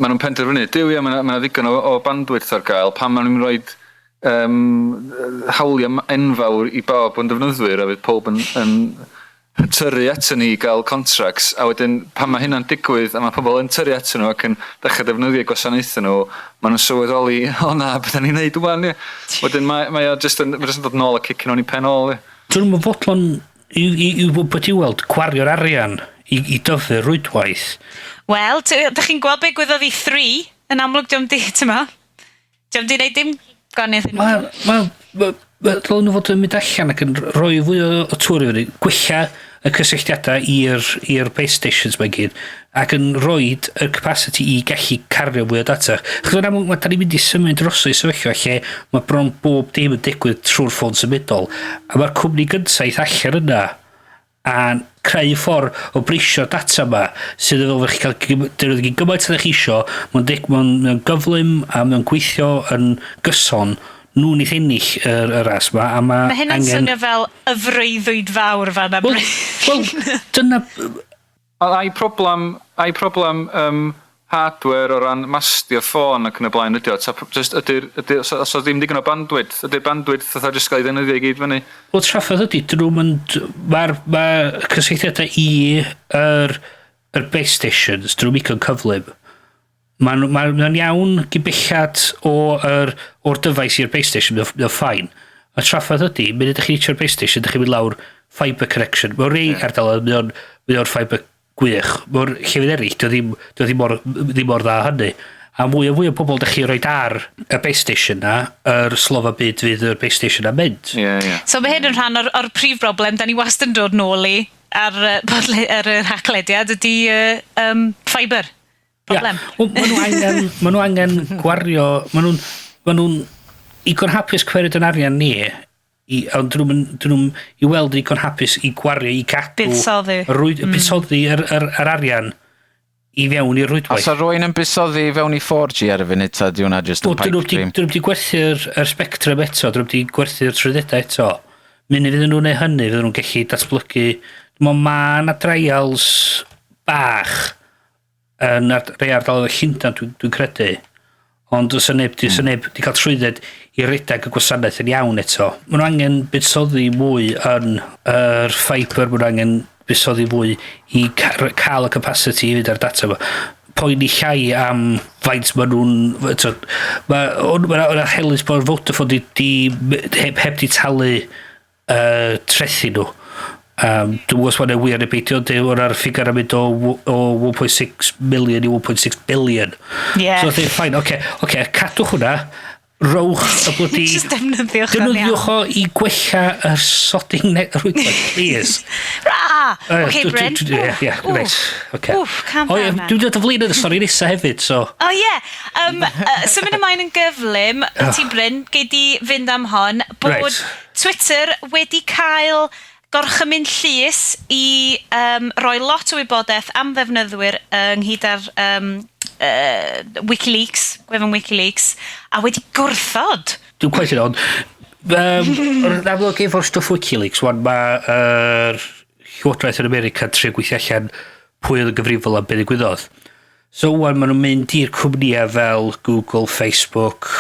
nhw'n penderfynu. Dyw mae yna ddigon o bandwidth ar gael, pan maen nhw'n rhoi hawliau enfawr i bob yn defnyddwyr, a fydd pob yn tyrru eto ni i gael contracts, a wedyn pan mae hynna'n digwydd a mae pobl yn tyrru eto nhw ac yn dechrau defnyddio gwasanaethau nhw, maen nhw'n sylweddoli, beth ni'n neud wwan, wedyn mae o jyst yn dod nôl a cicin o'n i pen ôl. Dwi'n mynd fodlon i bod i weld gwario'r arian i dyfu rwydwaith. Wel, da chi'n gweld beth gwyddoedd i 3 yn amlwg diom di, tyma? Diom di wneud dim gwanaeth yn Dylwn nhw fod yn mynd allan ac yn rhoi fwy o tŵr i fyny, gwella y cysylltiadau i'r base stations mae'n gyd, ac yn rhoi y capacity i gallu cario mwy o data. Chos yna, da ni'n mynd i symud drosodd i sefyllfa lle mae bron bob dim yn digwydd trwy'r ffôn symudol, a mae'r cwmni gynsaith allan yna a creu ffordd o brisio data yma sydd yn fel chi cael defnyddio gymaint yn eich isio, mae'n gyflym a mae'n gweithio yn gyson, nhw'n eich ennill yr ras yma, a mae hynny'n swnio fel y freuddwyd fawr fan am Wel, dyna... A'i problem hardware o ran mastio ffôn ac yn y blaen ydi o, os oedd ddim digon o bandwidth, ydy'r bandwidth fatha jyst gael ei ddefnyddio i gyd fyny? Wel, traffodd ydi, mae'r cysylltiadau yr base stations, dyn nhw'n mico'n cyflym. Mae'n iawn gybellad o'r dyfais i'r base station, mae'n ffain. A traffodd ydi, mynd ydych chi'n eich base station, ydych chi'n mynd lawr fibre connection. Mae'n rei ardal, mae'n fibre gwych. Mae'n llefydd eraill, ddim mor dda hynny. A fwy o pobl ydych chi'n rhoi ar y base station na, slofa byd fydd yr base station na mynd. So mae hyn yn rhan o'r prif broblem, da ni wastad yn dod nôl i ar y rhaglediad, ydy fibre. Problem. Maen nhw angen gwario, maen nhw'n igon hapus cwerid yn arian ni, ond dyn nhw'n i weld igon hapus i gwario, i gadw... Buddsoddi yr arian i fewn i'r rwydwaith. Os rwy'n yn buddsoddi fewn i 4G ar y funud, ta di hwnna just yn pipe dream? Dyn nhw wedi gwerthu'r spectrum eto, dyn nhw wedi gwerthu'r trwyddedau eto. Munud fydden nhw'n ei hynny, fydden nhw'n gallu datblygu. Mae yna trials bach yn rhai ardal o Llundain, dwi'n credu. Ond os neb wedi cael trwydded i redag y gwasanaeth yn iawn eto. Maen nhw angen buddsoddi mwy yn yr fibre, maen nhw angen buddsoddi mwy i cael y capacity i fynd ar data. Poeni llai am faint maen nhw'n... Mae'n helys bod Vodafone heb di talu trethu nhw. Dwi'n gwybod swan e wir neu beidio, o'r ffigur am mynd o 1.6 million i 1.6 billion. Yeah. So dwi'n ffain, oce, cadwch hwnna, rowch y bloody... Just defnyddiwch yn iawn. Defnyddiwch o i gwella y sodding rhywbeth, please. Ra! OK, Bryn. Ie, reit. Calm down, man. Dwi'n dod y flin yn y stori nesa hefyd, so... O ie. Symud ymlaen yn gyflym, ti Bryn, gei di fynd am hon, bod Twitter wedi cael gorchymyn llys i roi lot o wybodaeth am ddefnyddwyr ynghyd â'r WikiLeaks, gwefan WikiLeaks, a wedi gwrthod. Dwi'n quite yn ond. Yn amlwg efo'r stwff WikiLeaks, wan mae'r Llywodraeth yn America trio gweithio allan pwy oedd y gyfrifol am beth ddigwyddodd. So wan maen nhw'n mynd i'r cwmnïau fel Google, Facebook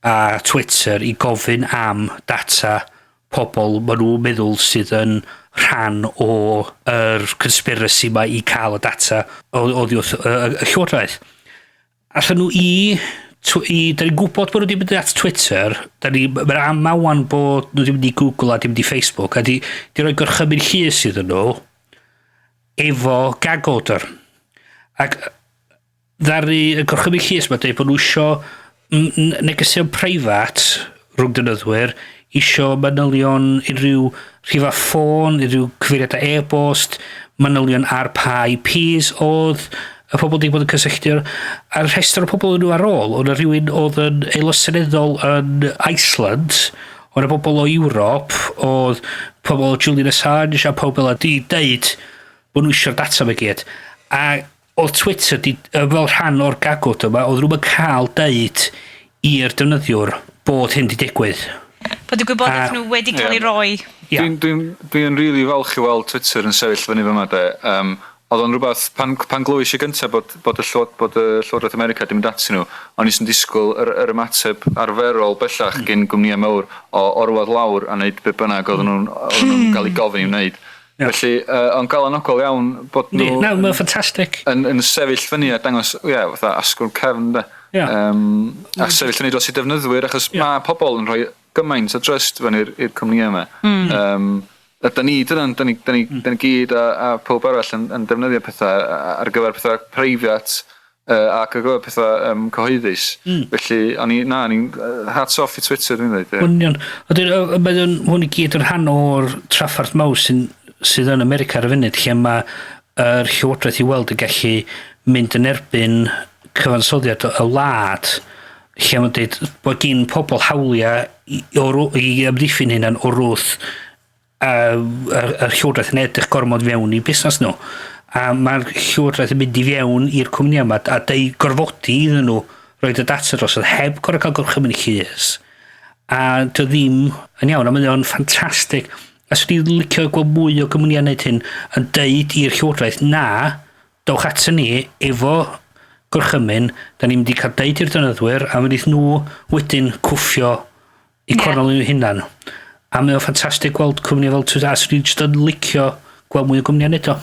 a Twitter i gofyn am data pobl maen nhw'n meddwl sydd yn rhan o'r conspiracy ma i cael y data o ddiwrth y Llywodraeth. Allan nhw da ni'n gwybod bod nhw wedi mynd at Twitter, mae'n amawan bod nhw wedi mynd i Google a wedi mynd i Facebook, a di roi gorchymyn llys iddyn nhw efo gag order. Ac ddari y gorchymyn llys mae'n dweud bod nhw isio negesion preifat rhwng dynyddwyr, isio manylion unrhyw rhifa ffôn, unrhyw cyfeiriadau e-bost, manylion ar pa IPs oedd y pobl wedi bod yn cysylltu a'r rhestr o pobl nhw ar ôl. Oedd rhywun oedd yn aelod seneddol yn Iceland, oedd pobl o Ewrop, oedd pobl o Julian Assange a pobl wedi deud bod nhw eisiau'r data me gyd. A oedd Twitter fel rhan o'r gagwd yma, oedd nhw'n cael deud i'r defnyddiwr bod hyn wedi digwydd. Bod y gwybodaeth nhw wedi cael ei roi. Dwi'n rili falch i weld Twitter yn sefyll fyny fyma de. Oedd o'n rhywbeth, pan glywys i gyntaf bod y Llywodraeth America wedi mynd ati nhw, o'n i'n disgwyl yr ymateb arferol bellach gen gwmnïau mawr o orwedd lawr a wneud be bynnag oedd nhw'n cael ei gofyn i wneud. Felly, o'n gael anogol iawn bod nhw... Mae'n ffantastig. Yn sefyll fyny a dangos, fatha asgwrn cefn de. A sefyll fyny dros i defnyddwyr, achos mae pobl yn rhoi gymaint o trust fan i'r cwmnïau yma. Da ni gyd a pob arall yn defnyddio pethau ar gyfer pethau preifiat ac ar gyfer pethau cyhoeddus. Felly, ni'n hats off i Twitter, dwi'n dweud. Wnion. Hwn i gyd yn rhan o'r traffarth mawr sydd yn America ar y funud, lle mae'r Llywodraeth i weld yn gallu mynd yn erbyn cyfansoddiad y wlad, lle mae'n dweud bod gen pobl hawliau i amddiffyn hynna'n o'r wrth yr Llywodraeth yn edrych gormod fewn i busnes nhw. A mae'r Llywodraeth yn mynd i fewn i'r cwmnïau yma a gorfodi iddyn nhw roed y data dros heb gorau cael gorchymyn llys. A dy ddim yn iawn, a mae'n ffantastig. A sydd wedi'n licio gweld mwy o gymwniau wneud hyn yn deud i'r Llywodraeth na, dowch at ni efo gorchymyn, da ni'n mynd i cael deud i'r defnyddwyr a mynd nhw wedyn cwffio i cornol nhw hunan. A mae'n ffantastig gweld cwmnïau fel Twitter, a sydd wedi'n just licio gweld mwy o gymwniau wneud o.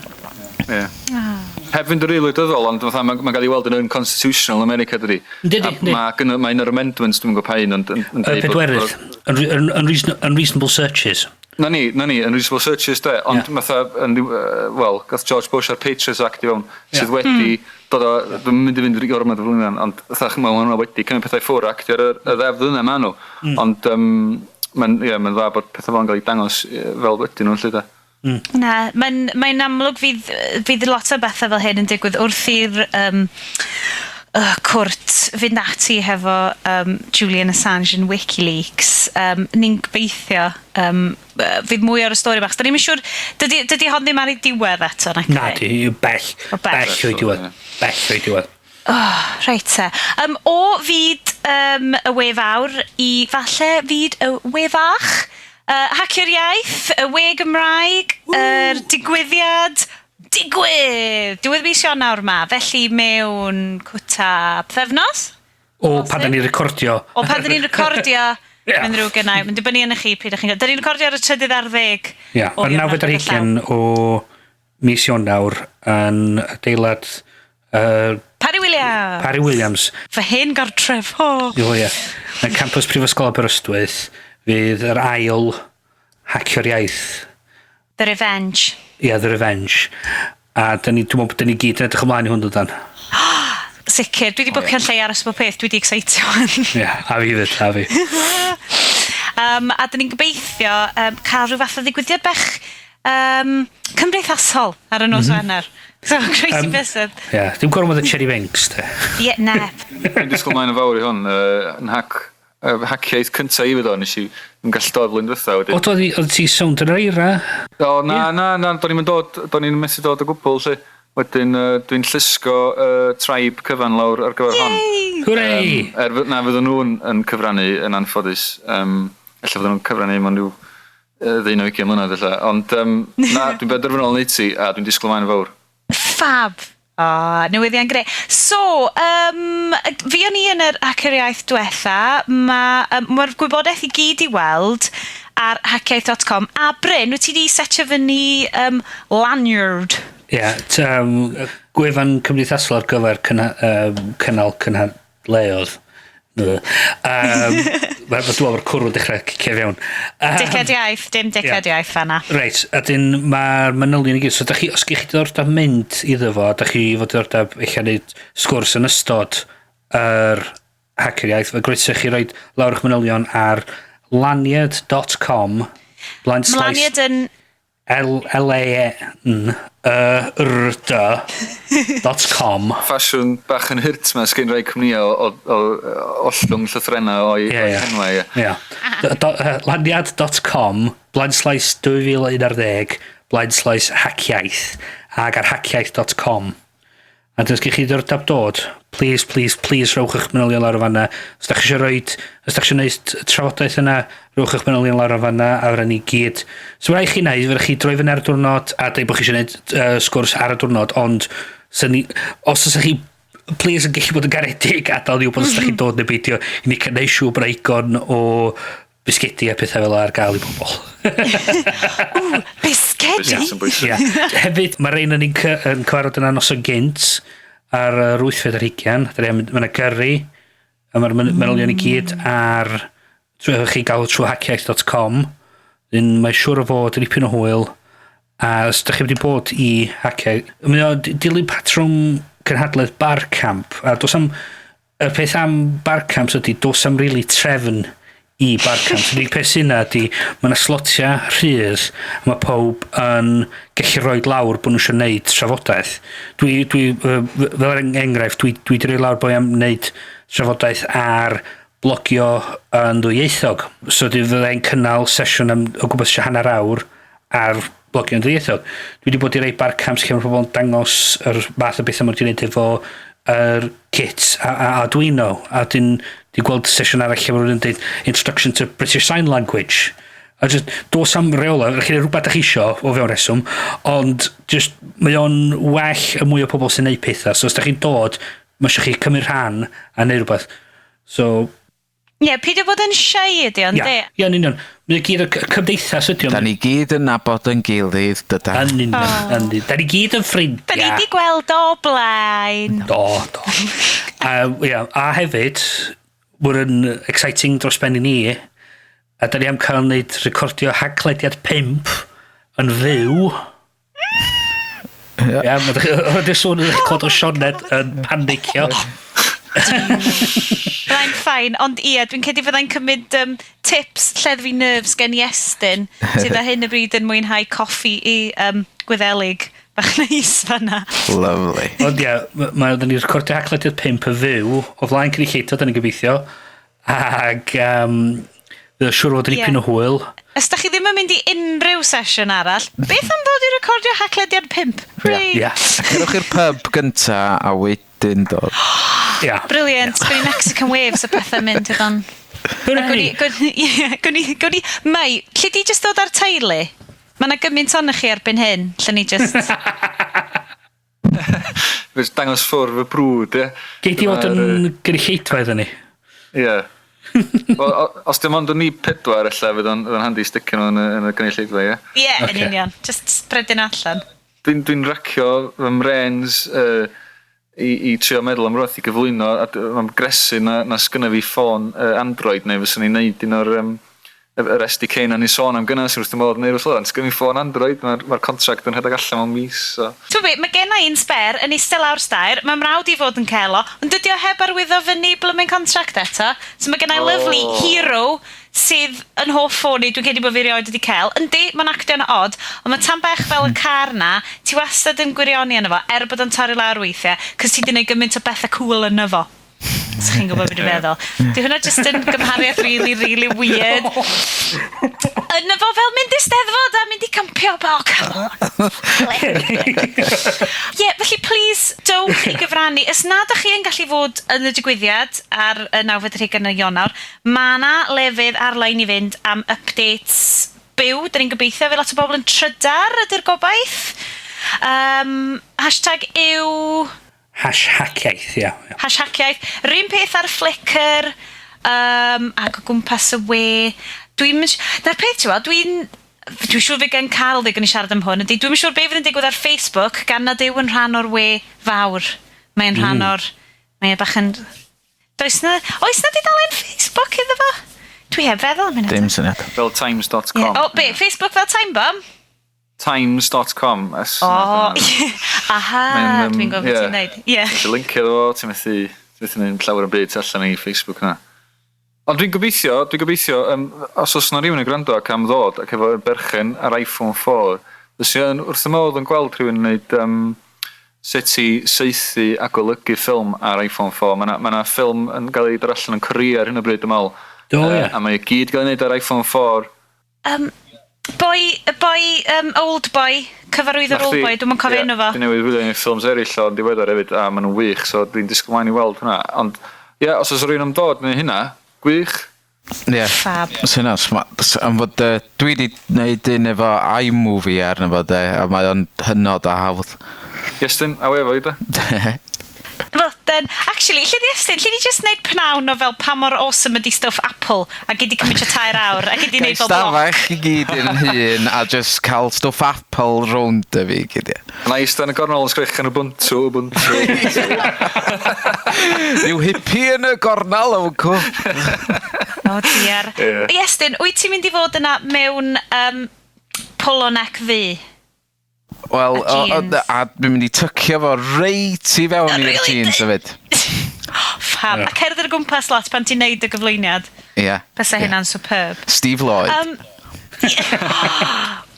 Heb fynd yr eilydyddol, ond mae'n cael ei weld yn unconstitutional America, dydi. Mae'n yr amendments, dwi'n gwybod pa un. Bedwerydd, unreasonable searches. Na ni, unreasonable searches de, ond gath George Bush ar Patriots Act i fewn, sydd wedi dod o, dwi'n mynd i fynd i'r gormod o flwyddyn, ond mae hwnna wedi cymryd pethau ffwr actio ar y ddefdd yna ma nhw. Ond mae'n dda bod pethau fel yn cael ei dangos fel wedi nhw'n lle de. Na, mae'n amlwg fydd lot o bethau fel hyn yn digwydd wrth i'r cwrt fynd ati hefo Julian Assange yn WikiLeaks. Ni'n gobeithio fydd mwy o'r stori bach. Da ni'n siŵr, dydy hon ddim ar ei diwedd eto. Na, di, bell o'i diwedd. Reit te. O fyd y we fawr i falle fyd y we fach. Hacio'r iaith, y we Gymraeg, yr digwyddiad, diwedd mis Ionawr ma, felly mewn cwta pethefnos? Pan da ni'n recordio. Pan da ni'n recordio, mynd rhyw gynnau, mynd dibynnu yn chi pryd ych chi'n... Da ni'n recordio ar y 30 Ia, ar 9 o mis Ionawr yn adeilad... Parry Williams. Fy hyn gartref. Yn campus Prifysgol Aberystwyth fydd yr ail hacio'r iaith The Revenge. The Revenge. A dwi'n meddwl bod ni gyd yn edrych ymlaen i hwn dan. Sicr, dwi wedi bwcio'n lle aros bob peth, dwi wedi excitio hwn. A fi fyd, a fi. A dyn ni'n gobeithio cael rhyw fath o ddigwyddiad bech cymdeithasol ar y nos Wener. So, crazy bysedd. Dim gormod o cherry banks, te. Na. Dwi'n disgwyl mlaen o fawr i hwn, yn hackiaeth cynta i fyd o, nes i yn gallu dod flwyddyn dwytha. O, oedd ti sownd yn yr eira? O, na, do'n i'n methu dod o gwbl, lle. Wedyn, dwi'n llusgo tribe cyfan lawr ar gyfer hon. Hwrei! Na, fydden nhw'n cyfrannu yn anffodus. Ella fydden nhw'n cyfrannu mewn rhyw 12 mlynedd, ella. Ond, na, dwi'n benderfynol wneud ti, a dwi'n disgwyl mlaen o fawr. Fab! Newyddion greu. So, fi o'n i yn yr hackeriaeth diwetha, mae'r gwybodaeth i gyd i weld ar hackiaeth.com. A Bryn, wyt ti di setio fyny lanyard? Gwefan cymdeithasol ar gyfer cynnal cynhadleoedd. Mae'n dweud o'r cwrw dechrau cicio fewn. Dicediaeth, dim dicediaeth fanna. Reit, a dyn mae'r manylion i gyd. So, os gych chi ddordab mynd iddo fo, da chi fod ddordab eich wneud sgwrs yn ystod yr hackeriaeth, fe groeso chi roed lawr eich manylion ar lanyard.com Lanyard yn... L-A-N-Y-R-D.com Ffasiwn bach yn hyrt ma sgyn rai cwmnïau o ollwng llythrenau o'i henwau. Lanyard.com /2011/hackiaeth ag ar hackiaeth.com a dys gych chi ddordab dod please rowch eich manylion lawr o fanna os da chi eisiau roed os da chi eisiau gwneud trafodaeth yna rowch eich manylion lawr o fanna a fyrra ni gyd so rhaid chi wneud fyrra chi droi fyny ar y diwrnod a dweud bod chi eisiau gwneud sgwrs ar y diwrnod ond os ydych chi please yn gallu bod yn garedig adal ni wybod os da chi'n dod neu beidio i ni cynnau siw breigon o bisgedi a pethau fel ar gael i bobl. Bisgedi? Hefyd, mae rhain yn cyfarfod yna nos o gynt ar yr 8/20. Mae yna gyrru, a mae'r manylion i gyd ar chi gael trwy hackiaeth.com. Mae siŵr o fod yn ipyn o hwyl. A os ydych chi wedi bod i hackiaeth, mae'n dilyn patrwm cynhadledd barcamp. A dos am, y peth am barcamps ydy, dos am really trefn i barcamps. Yr unig peth sy'n ydy, mae yna slotia rhydd, mae pob yn gallu rhoi lawr bod nhw eisiau gwneud trafodaeth. Fel enghraifft, dwi wedi rhoi lawr bod am wneud trafodaeth ar blogio yn ddwyieithog. So fyddai'n cynnal sesiwn o gwybod eisiau hanner awr ar blogio yn ddwyieithog. Dwi wedi bod i rhoi barcamps lle mae pobl yn dangos yr math o beth am wedi wneud efo yr kits a Arduino a di gweld sesiwn arall lle mae rhywun yn dweud Introduction to British Sign Language a just dos am reola chi rhywbeth ych isio o fewn reswm ond just mae o'n well y mwy o pobl sy'n neud pethau so os da chi'n dod mae eisiau chi cymryd rhan a neud rhywbeth so peidio bod yn shy ydi ond yn union mae'n gyd y cymdeithas ydi da ni gyd yn nabod yn gilydd yn union da ni gyd yn ffrindiau da ni di gweld o blaen do a hefyd mae'n exciting dros ben i ni a da ni am cael wneud recordio haglediad 5 yn fyw mae'n sôn yn clod o Sioned yn panicio Rhaid ffain, ond dwi'n cedi fyddai'n cymryd tips lleddfu nerfs gen i Estyn sydd ar hyn y bryd yn mwynhau coffi i Gwyddelig bach neis fanna. Lovely. Ond mae'n ni'n recordio haglediad 5 y fyw o flaen cynulleidfa, da ni'n gobeithio ac bydd siŵr fod yn ipyn o hwyl. Os da chi ddim yn mynd i unrhyw sesiwn arall, beth am ddod i recordio haglediad 5? Cerwch i'r pub gynta a wedyn dod. Brilliant, gwni Mexican Waves y pethau mynd efo'n... Gwni, Mai, lle di just dod ar teulu? Mae yna gymaint o'n chi erbyn hyn, lle ni just... Fes dangos ffwrdd y brwd, Gei di fod yn gynulleidfa iddyn ni? Os dim ond o'n ni 4 ella, fydd o'n handi sticio nhw yn y gynulleidfa, yn union, just spreading allan. Dwi'n racio fy mrens i trio meddwl am roedd i gyflwyno a mae'n gresu na sgynna fi ffôn Android neu fyswn i'n neud un o'r yr SDK na ni sôn am gynnal sy'n wrth y modd neu rwys lor, sgyn i ffôn Android, mae'r contract yn rhedeg allan mewn mis. So. Ti'n be, mae gen i un sber yn eistedd lawr stair, mae mrawd i fod yn celo, ond dydy o heb arwyddo fyny blymyn contract eto. So mae gen i lovely hero sydd yn hoff ffôn i, dwi'n credu bod fi rioed wedi cael. Yndi, mae'n actio'n odd, ond mae tan bech fel y car na, ti wastad yn gwirioni yna fo, er bod o'n torri lawr weithiau, cos ti di wneud gymaint o bethau cool yna fo. So chi'n gwybod beth dwi'n meddwl. Di hwnna just yn gymhariaeth really, really weird. Yna fo fel mynd i steddfod a mynd i campio. Oh, come on. Felly, please, dowch i gyfrannu. Os nad ych chi yn gallu fod yn y digwyddiad ar y 9 Ionawr, mae yna lefydd ar-lein i fynd am updates byw. Dyn ni'n gobeithio fe lot o bobl yn trydar ydy'r gobaith. Hashtag yw... Hashhaciaeth, ia. Hashhaciaeth. Rhywun peth ar Flickr, ac o gwmpas y we. Na'r peth ti'n dwi'n siŵr fe gen Carl ddig yn i siarad am hwn. Dwi'n siŵr be fydd yn digwydd ar Facebook, gan nad yw yn rhan o'r we fawr. Mae'n rhan o'r... Mae'n bach yn... Oes na dudalen Facebook iddo fo? Dwi heb feddwl am hynny. Dim syniad. Fel times.com. O, be? Facebook fel Timebomb? Times.com. Aha, dwi'n gwybod beth ti'n neud. Ti'n linkio fo, ti'n methu neud llawer o byd allan i Facebook na. Ond dwi'n gobeithio, os oes na rhywun yn gwrando ac am ddod ac efo berchen ar iPhone 4, fys i'n wrth y modd yn gweld rhywun yn neud sut i saethu a golygu ffilm ar iPhone 4. Mae yna ffilm yn cael ei darallan yn Korea ar hyn o bryd ym mal. A mae gyd gael ei wneud ar iPhone 4. Old Boy, cyfarwyddwr Old Boy, dwi'n cofio enw fo. Dwi'n newydd wylio yn ffilms eraill o'n diweddar hefyd, a maen nhw'n wych, so dwi'n disgwyl mlaen i weld hwnna. Ond, os oes rhywun am dod neu hynna, gwych. Fab. Sy'n fod dwi wedi gwneud un efo iMovie arno fo, a mae o'n hynod a hawdd. Iestyn, a wefo i da? Actually, lle di Estyn, lle di just wneud pnawn o fel pa mor awesome ydi stuff Apple a gyd i cymryd o 2 awr a gyd i wneud fel bloc. Stafell i gyd yn hyn a just cael stuff Apple rownd y fi gyd. Na i styn y gornol yn sgrech yn Ubuntu. Ryw hippie yn y gornal o'n co. O diar. Estyn, wyt ti'n mynd i fod yna mewn polo neck fi? Wel, a dwi'n mynd i tycio fo reit i fewn i'r jeans hefyd. Fab. A cerdd yr gwmpas lot pan ti'n neud y gyflwyniad. Ie. Fysa hynna'n superb. Steve Lloyd.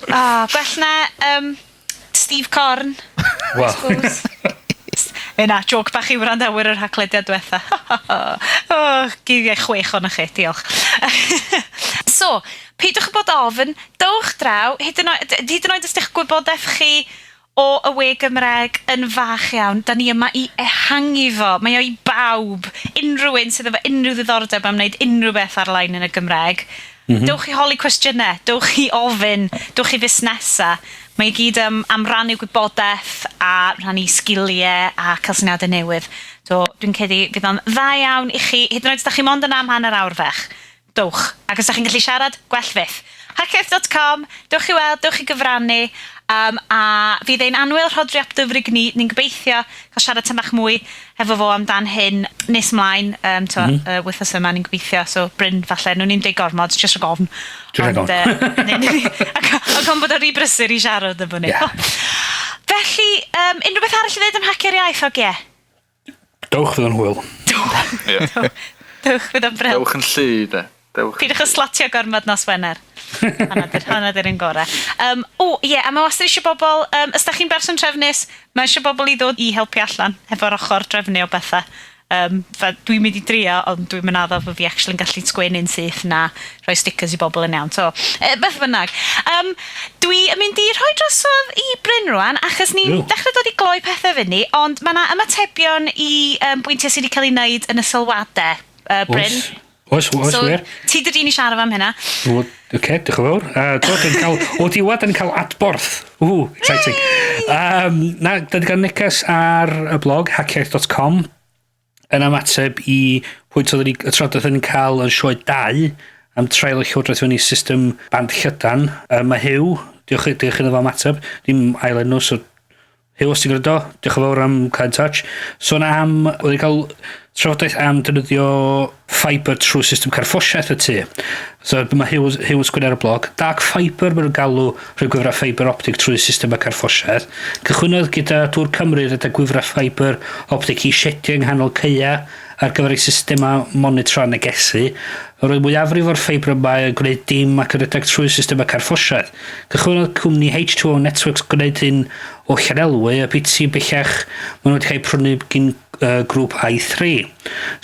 Gwell na Steve Corn. Yna, joc bach i wrandawyr yr haglediad diwetha. Gyddiau 6 o'na chi, diolch. So, peidwch bod ofyn, dowch draw, hyd yn oed ys eich gwybodaeth chi o y we Gymreg yn fach iawn, da ni yma i ehangu fo, mae o i bawb, unrhyw un sydd efo unrhyw ddiddordeb am wneud unrhyw beth ar-lein yn y Gymreg. Dowch i holi cwestiynau, dowch i ofyn, dowch i fusnesa. Mae i gyd am rannu gwybodaeth a rannu sgiliau a cael syniadau newydd. So, dwi'n credu fydd o'n dda iawn i chi, hyd yn oed ydych chi mond yna am hanner awr fech. Dowch. Ac os ydych chi'n gallu siarad, gwell fydd. Hacketh.com, dowch i weld, dowch i gyfrannu, a fydd ein anwyl rhodriap dyfrig ni'n gobeithio cael siarad tymach mwy efo fo amdan hyn nes mlaen, wythnos yma ni'n gobeithio, so Bryn falle, nhw'n ni'n deud gormod, just rhaid ofn. Ac ond bod o rhy brysur i siarad efo ni. Felly, unrhyw beth arall i ddweud am hacio'r iaith, og ie? Dowch fydd yn hwyl. Dowch fydd yn bril. Dewch yn llu, de. Pidwch o slatio gormod nos Wener. Hana dyr yn gorau. a mae wastad eisiau bobl, os da chi'n berson trefnus, mae eisiau bobl i ddod i helpu allan efo'r ochr drefnu o bethau. Dwi'n mynd i drio, ond dwi'n mynd addo fod fi actually'n gallu sgwennu'n syth na rhoi stickers i bobl yn iawn. So, beth bynnag. Dwi'n mynd i rhoi drosodd i Bryn rwan, achos ni'n dechrau dod i gloi pethau fyny, ond mae yna ymatebion i bwyntiau sydd wedi cael ei wneud yn y sylwadau, Bryn. Oes, wir. Ti dy dyn i siarad am hynna. Oce, diolch yn fawr. O diwedd yn cael adborth. Exciting. Da di gael neges ar y blog, hackiaeth.com, yn ymateb i pwynt oedd y trafodaeth yn cael yn sioe 2 am trael y llywodraeth fyny system band llydan. Mae Hyw, diolch yn efo ymateb, dim ailenw, so Hyw, os ti'n gwrando, diolch yn fawr am cael in touch. So oedd i cael trafodaeth am defnyddio fiber trwy system carffosiaeth y tu. So mae Hugh sgwyn ar y blog. Dark fiber mae'n galw rhyw gyfra fiber optic trwy system carffosiaeth. Cychwynodd gyda Dŵr Cymru rydych gwifra fiber optic i shedio yng nghanol ceia ar gyfer ei systema monitro a negesu. Roedd mwyafrif o'r ffeibr yma yn gwneud dim ac yn rhedeg trwy systema carffosiaeth. Cychwynodd cwmni H2O Networks gwneud hyn o Llanelwy a byd sy'n bellach maen nhw wedi cael prynu gyn grŵp i3.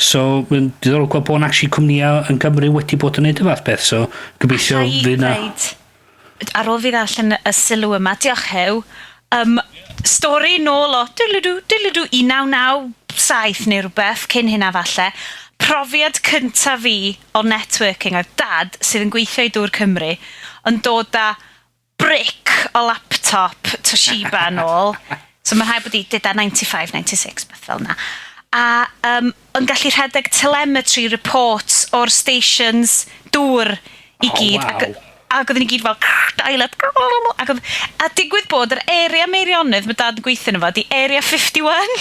So, mae'n diddorol gweld bod yn actually cwmnïau yn Gymru wedi bod yn neud y fath beth. So, gobeithio fydd na... Ar ôl fi ddarllen y sylw yma, diolch Hew. Stori nôl o 1997 neu rhywbeth, cyn hynna falle. Profiad cyntaf fi o networking oedd dad sydd yn gweithio i Dŵr Cymru yn dod â brick o laptop Toshiba yn ôl. So mae'n rhaid bod i dyda 95, 96, beth fel na. A yn gallu rhedeg telemetry reports o'r stations dŵr i gyd. Wow. Ac oedden ni gyd fel dial-up. A digwydd bod yr area Meirionydd mae dad yn gweithio yn efo di area 51.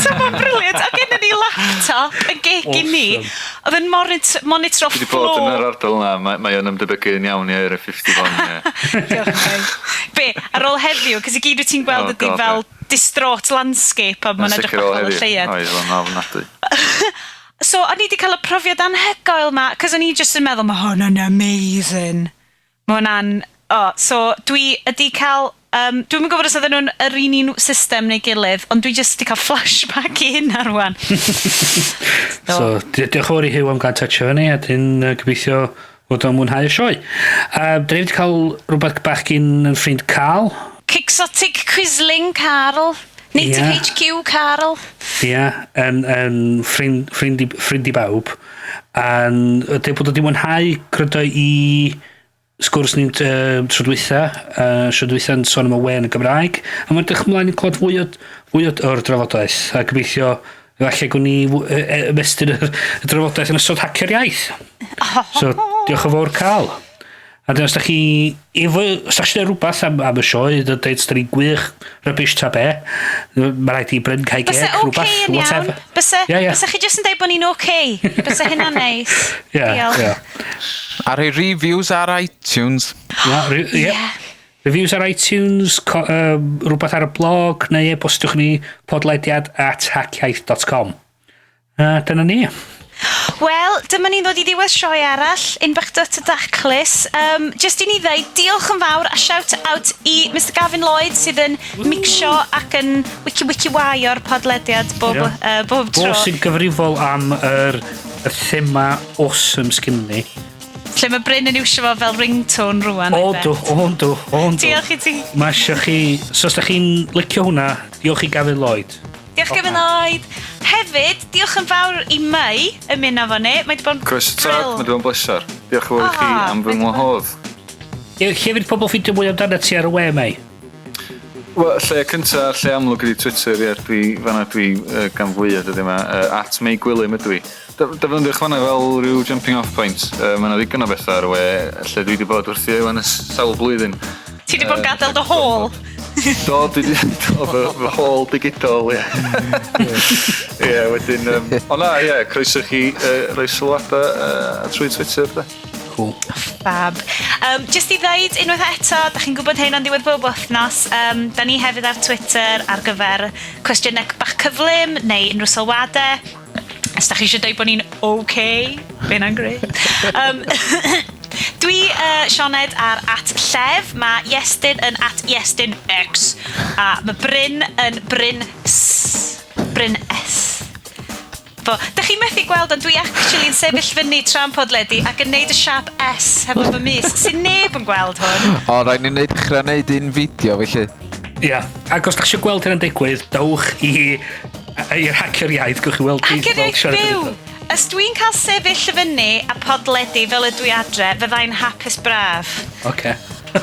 So mae'n briliant. A gen ni laptop yn gig i ni. Oedd yn monitro Dwi wedi bod yn yr ardal yna, mae o'n ymdebygu yn iawn i area 51. Be, ar ôl heddiw, cos i gyd wyt ti'n gweld ydi fel distraught landscape a mae'n edrych bach o'r lleiad. Oedd, o'n ofnadwy. So, o'n i wedi cael y profiad anhygoel yma, cos o'n i just yn meddwl, mae hwnna'n amazing. Mae hwnna'n... so, dwi wedi cael... dwi'n gwybod os oedden nhw'n yr un un system neu gilydd, ond dwi just wedi cael flashback i hynna rwan. So, diolch yn fawr i Hugh am gael touch o hynny, a dyn gobeithio fod o'n mwynhau y sioe. Dyn ni wedi cael rhywbeth bach gyn yn ffrind Carl. Quixotic Quisling Carl. Native HQ Carl. Yn ffrind i bawb. Dyn bod wedi mwynhau grydo i sgwrs ni'n trodwytha yn sôn am y wen y Gymraeg. A mae'n dych ymlaen i clod fwy o'r drafodaeth. A gobeithio falle gwni ymestyn y drafodaeth yn ystod hacio'r iaith. So, diolch yn fawr Carl. A dyn os da chi... Os da chi neud rhywbeth am y sioe, dweud os da ni'n gwych, rybys ta be, mae rhaid i Bryn cael geg, rhywbeth, whatever. Bysa chi jyst yn dweud bod ni'n okay. Bysa hynna'n neis. Ar ei reviews ar iTunes. Reviews ar iTunes, rhywbeth ar y blog, neu e-bostwch ni podlediad@hackiaith.com. Dyna ni. Wel, dyma ni'n dod i ddiwedd sioe arall, unbach dot y daclus. Just i ni ddeud, diolch yn fawr a shout out i Mr Gavin Lloyd sydd yn mixio ac yn wiki-wiki-wai o'r podlediad bob tro. Bo sy'n gyfrifol am yr thema awesome sgyn ni. Lle mae Bryn yn iwsio fo fel ringtone rwan. Ondw. Diolch i ti. Mae eisiau chi, so os da chi'n licio hwnna, diolch i Gavin Lloyd. Diolch Gavin Lloyd. Hefyd, diolch yn fawr i Mei yn mynd afo ni. Mae wedi bod yn Croes y tad, mae wedi bod yn bleser. Diolch yn fawr i chi am fy ngwahodd. Hefyd pobl ffidio mwy amdano ti ar y we, Mei? Wel, lle cynta, lle amlwg ydi Twitter, fanna dwi gan fwyaf ydy yma, at Mei Gwilym ydw i. Defnyddiwch fanna fel rhyw jumping off point. Mae yna ddigon o bethau ar y we, lle dwi wedi bod wrthi ewan y sawl blwyddyn. Ti wedi bod yn gadael dy hôl? Do, dwi wedi dod fy hôl digidol, ie. Ie, wedyn... O na, ie, croeso chi rhoi sylwadau trwy Twitter, da. Cool. Fab. Just i ddeud unwaith eto, da chi'n gwybod hyn o'n diwedd bob wythnos, da ni hefyd ar Twitter ar gyfer cwestiynau bach cyflym neu unrhyw sylwadau. Os da chi eisiau dweud bod ni'n okay, fe'n yn greu. Dwi, Sioned, ar @llef, mae Iestyn yn @IestynX, a mae Bryn yn Bryn S. Da chi methu gweld, ond dwi actually yn sefyll fyny tra'n podledi ac yn neud y siap S hefo fy mis, sy'n neb yn gweld hwn. O, rhaid ni'n dechrau neud un fideo, felly. Ia, ac os da chi eisiau gweld hynny'n digwydd, dawch i'r hacio'r iaith, gwch chi weld Hacio'r iaith byw! Os dwi'n cael sefyll fyny a podledi fel ydw i adre, fyddai'n hapus braf. Oce.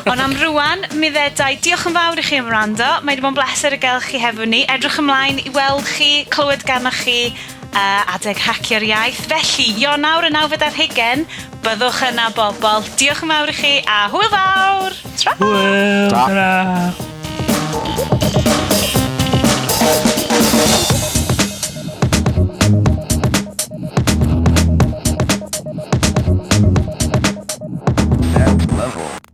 Ond am rwan, mi ddedau, diolch yn fawr i chi am wrando. Mae wedi bod yn bleser y gael chi hefo ni. Edrych ymlaen i weld chi, clywed ganoch chi adeg hacio'r iaith. Felly, Ionawr y 9:20, byddwch yna bobl. Diolch yn fawr i chi a hwyl fawr! Tra! Hwyl! Tra! Marvel.